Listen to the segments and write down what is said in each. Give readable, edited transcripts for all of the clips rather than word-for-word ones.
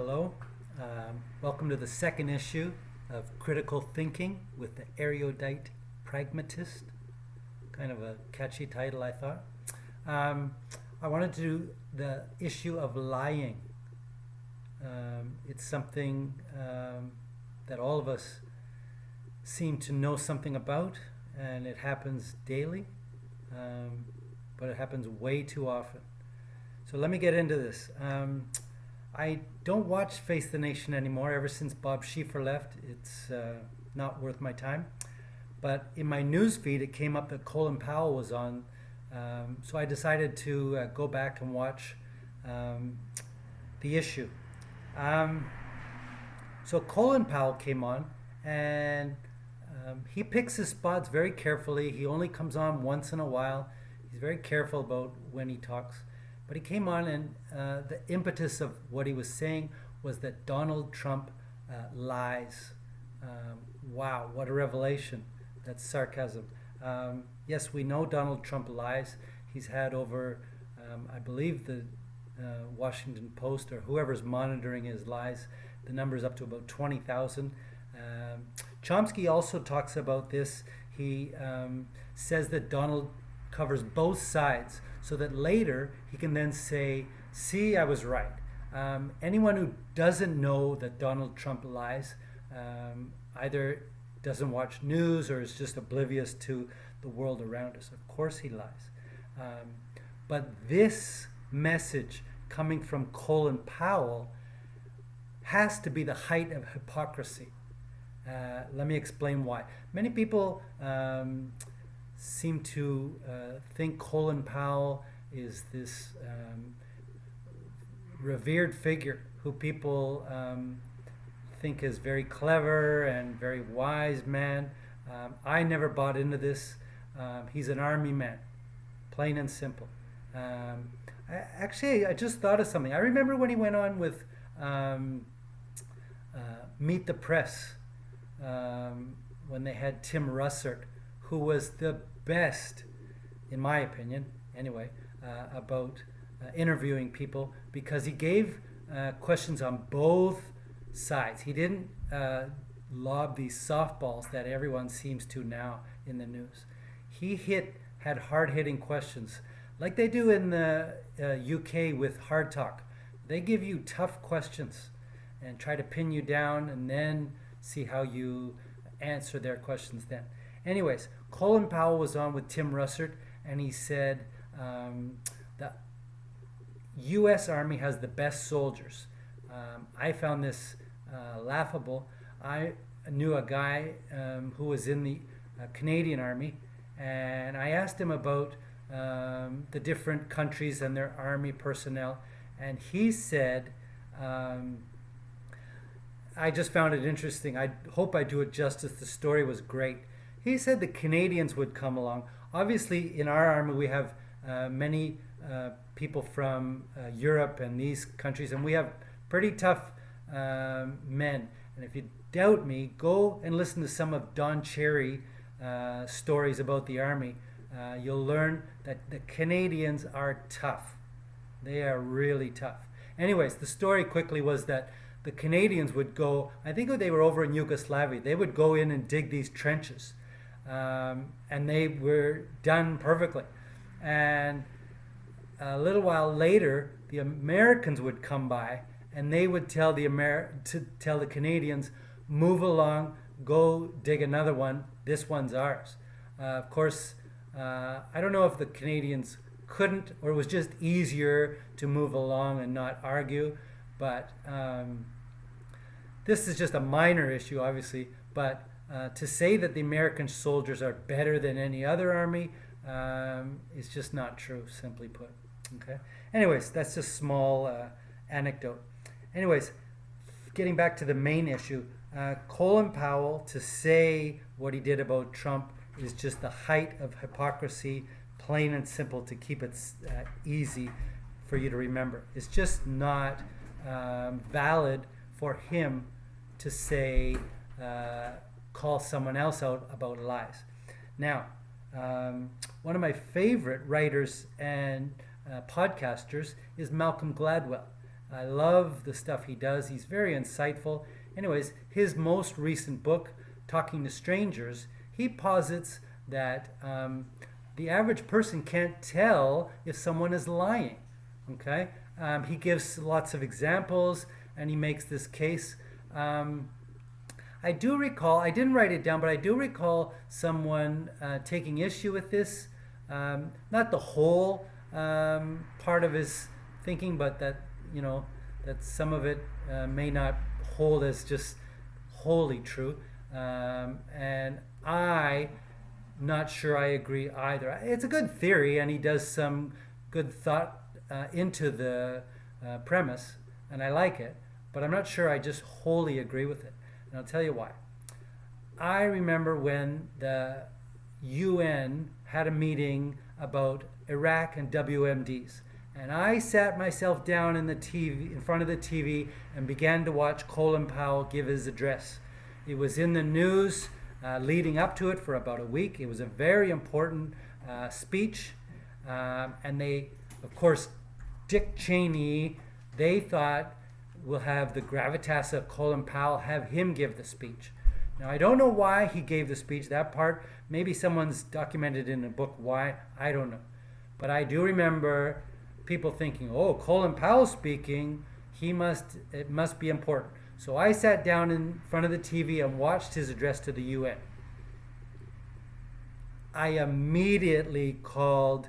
Hello. Welcome to the second issue of Critical Thinking with the Erudite Pragmatist. Kind of a catchy title, I thought. I wanted to do the issue of lying. It's something that all of us seem to know something about, and it happens daily, but it happens way too often. So let me get into this. I don't watch Face the Nation anymore. Ever since Bob Schieffer left, it's not worth my time. But in my news feed, it came up that Colin Powell was on. So I decided to go back and watch the issue. So Colin Powell came on, and he picks his spots very carefully. He only comes on once in a while. He's very careful about when he talks. But he came on, and the impetus of what he was saying was that Donald Trump lies. Wow, what a revelation. That's sarcasm. Yes, we know Donald Trump lies. He's had over, I believe the Washington Post or whoever's monitoring his lies, the number's up to about 20,000. Chomsky also talks about this. He says that Donald covers both sides, so that later he can then say, see, I was right. Anyone who doesn't know that Donald Trump lies either doesn't watch news or is just oblivious to the world around us. Of course he lies. But this message coming from Colin Powell has to be the height of hypocrisy. Let me explain why. Many people seem to think Colin Powell is this revered figure who people think is very clever and very wise man. I never bought into this. He's an army man, plain and simple. I just thought of something. I remember when he went on with Meet the Press, when they had Tim Russert, who was the best, in my opinion, anyway, about interviewing people, because he gave questions on both sides. He didn't lob these softballs that everyone seems to now in the news. He had hard-hitting questions, like they do in the UK with Hard Talk. They give you tough questions and try to pin you down and then see how you answer their questions then. Anyways, Colin Powell was on with Tim Russert, and he said the U.S. Army has the best soldiers. I found this laughable. I knew a guy who was in the Canadian Army, and I asked him about the different countries and their army personnel, and he said, I just found it interesting. I hope I do it justice. The story was great. He said the Canadians would come along. Obviously, in our army, we have many people from Europe and these countries, and we have pretty tough men. And if you doubt me, go and listen to some of Don Cherry stories about the army. You'll learn that the Canadians are tough. They are really tough. Anyways, the story quickly was that the Canadians would go, I think they were over in Yugoslavia, they would go in and dig these trenches. And they were done perfectly. And a little while later, the Americans would come by, and they would tell the Canadians, move along, go dig another one. This one's ours. Of course, I don't know if the Canadians couldn't, or it was just easier to move along and not argue. But this is just a minor issue, obviously. But to say that the American soldiers are better than any other army is just not true, simply put. Okay. Anyways, that's just a small anecdote. Anyways, getting back to the main issue, Colin Powell, to say what he did about Trump is just the height of hypocrisy, plain and simple, to keep it easy for you to remember. It's just not valid for him to say, call someone else out about lies. Now, one of my favorite writers and podcasters is Malcolm Gladwell. I love the stuff he does. He's very insightful. Anyways, his most recent book, Talking to Strangers, he posits that the average person can't tell if someone is lying. Okay, he gives lots of examples, and he makes this case. I do recall, I didn't write it down, but I do recall someone taking issue with this. Not the whole part of his thinking, but that, that some of it may not hold as just wholly true. And I'm not sure I agree either. It's a good theory, and he does some good thought into the premise, and I like it, but I'm not sure I just wholly agree with it. And I'll tell you why. I remember when the UN had a meeting about Iraq and WMDs. And I sat myself down in front of the TV and began to watch Colin Powell give his address. It was in the news leading up to it for about a week. It was a very important speech. And they, of course, Dick Cheney, they thought, we'll have the gravitas of Colin Powell, have him give the speech. Now, I don't know why he gave the speech. That part, maybe someone's documented in a book why. I don't know. But I do remember people thinking, oh, Colin Powell speaking, it must be important. So I sat down in front of the TV and watched his address to the UN. I immediately called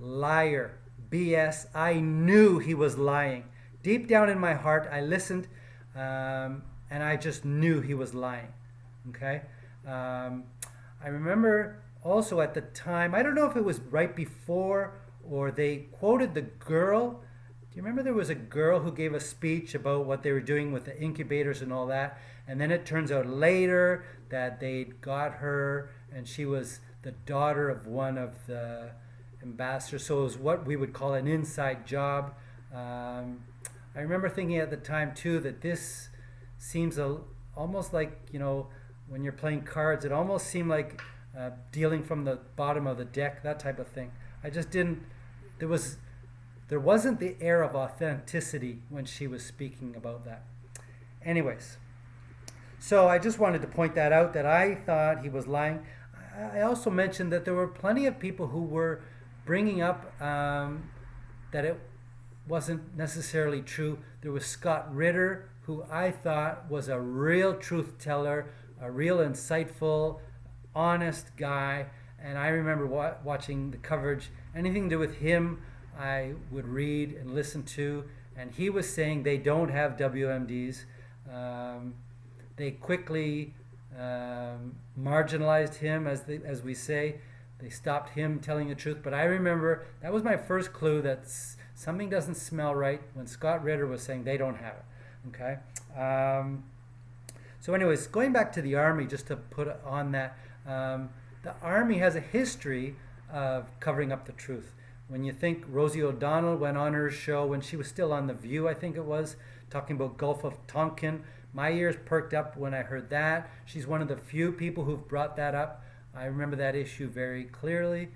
liar, BS. I knew he was lying. Deep down in my heart, I listened, and I just knew he was lying. Okay? I remember also at the time, I don't know if it was right before or they quoted the girl. Do you remember there was a girl who gave a speech about what they were doing with the incubators and all that? And then it turns out later that they'd got her, and she was the daughter of one of the ambassadors. So it was what we would call an inside job. I remember thinking at the time too that this seems almost like, when you're playing cards, it almost seemed like dealing from the bottom of the deck, that type of thing. I just didn't, there wasn't the air of authenticity when she was speaking about that. Anyways, so I just wanted to point that out, that I thought he was lying. I also mentioned that there were plenty of people who were bringing up that it wasn't necessarily true. There was Scott Ritter, who I thought was a real truth teller, a real insightful, honest guy. And I remember watching the coverage. Anything to do with him, I would read and listen to. And he was saying they don't have WMDs. They quickly marginalized him, as we say. They stopped him telling the truth. But I remember that was my first clue that something doesn't smell right when Scott Ritter was saying they don't have it. Okay. So anyways, going back to the Army, just to put on that, the Army has a history of covering up the truth. When you think Rosie O'Donnell went on her show when she was still on The View, I think it was, talking about Gulf of Tonkin, my ears perked up when I heard that. She's one of the few people who've brought that up. I remember that issue very clearly.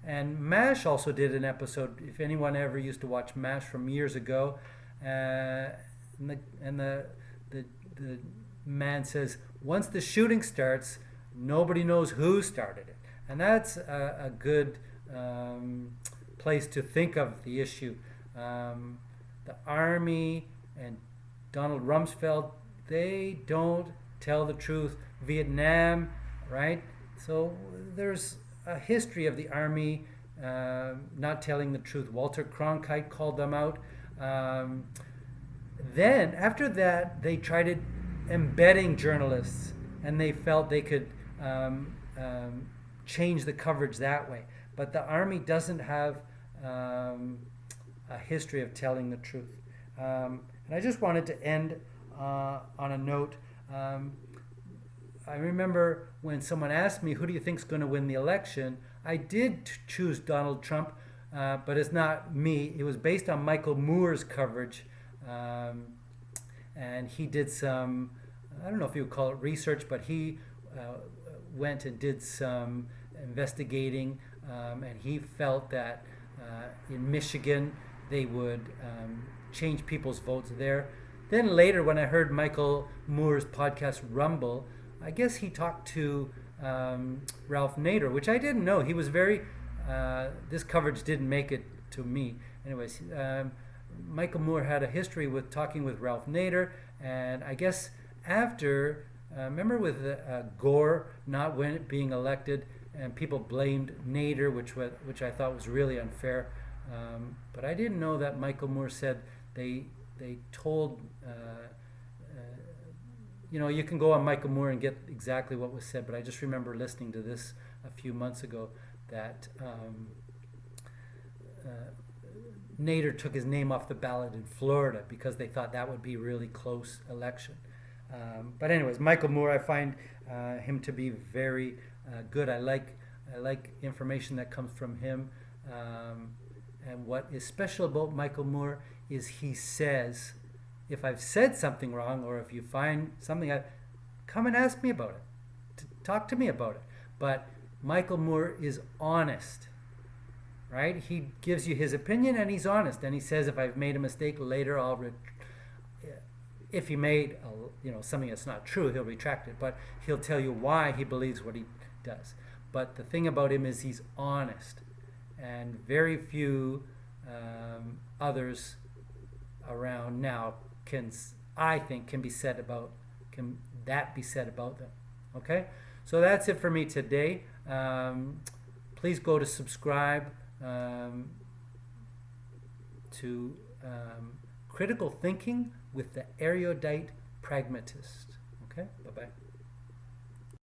And MASH also did an episode, if anyone ever used to watch MASH from years ago, and the man says, once the shooting starts, nobody knows who started it. And that's a good place to think of the issue. The Army and Donald Rumsfeld, they don't tell the truth. Vietnam, right? So there's a history of the Army not telling the truth. Walter Cronkite called them out. Then, after that, they tried embedding journalists, and they felt they could change the coverage that way. But the Army doesn't have a history of telling the truth. And I just wanted to end on a note. I remember when someone asked me, who do you think is going to win the election? I did choose Donald Trump, but it's not me. It was based on Michael Moore's coverage. And he did some, I don't know if you would call it research, but he went and did some investigating, and he felt that in Michigan they would change people's votes there. Then later, when I heard Michael Moore's podcast Rumble, I guess he talked to Ralph Nader, which I didn't know. He was very, this coverage didn't make it to me. Anyways, Michael Moore had a history with talking with Ralph Nader, and I guess after, remember with Gore not being elected, and people blamed Nader, which I thought was really unfair. But I didn't know that Michael Moore said they told, you can go on Michael Moore and get exactly what was said, but I just remember listening to this a few months ago that Nader took his name off the ballot in Florida because they thought that would be a really close election. But anyways, Michael Moore, I find him to be very good. I like information that comes from him. And what is special about Michael Moore is he says, if I've said something wrong, or if you find something, come and ask me about it. Talk to me about it. But Michael Moore is honest, right? He gives you his opinion and he's honest. And he says, if I've made a mistake later, if he made something that's not true, he'll retract it. But he'll tell you why he believes what he does. But the thing about him is he's honest. And very few others around now can be said about them. Okay, so that's it for me today. Please go to subscribe to Critical Thinking with the Erudite Pragmatist. Okay, bye bye.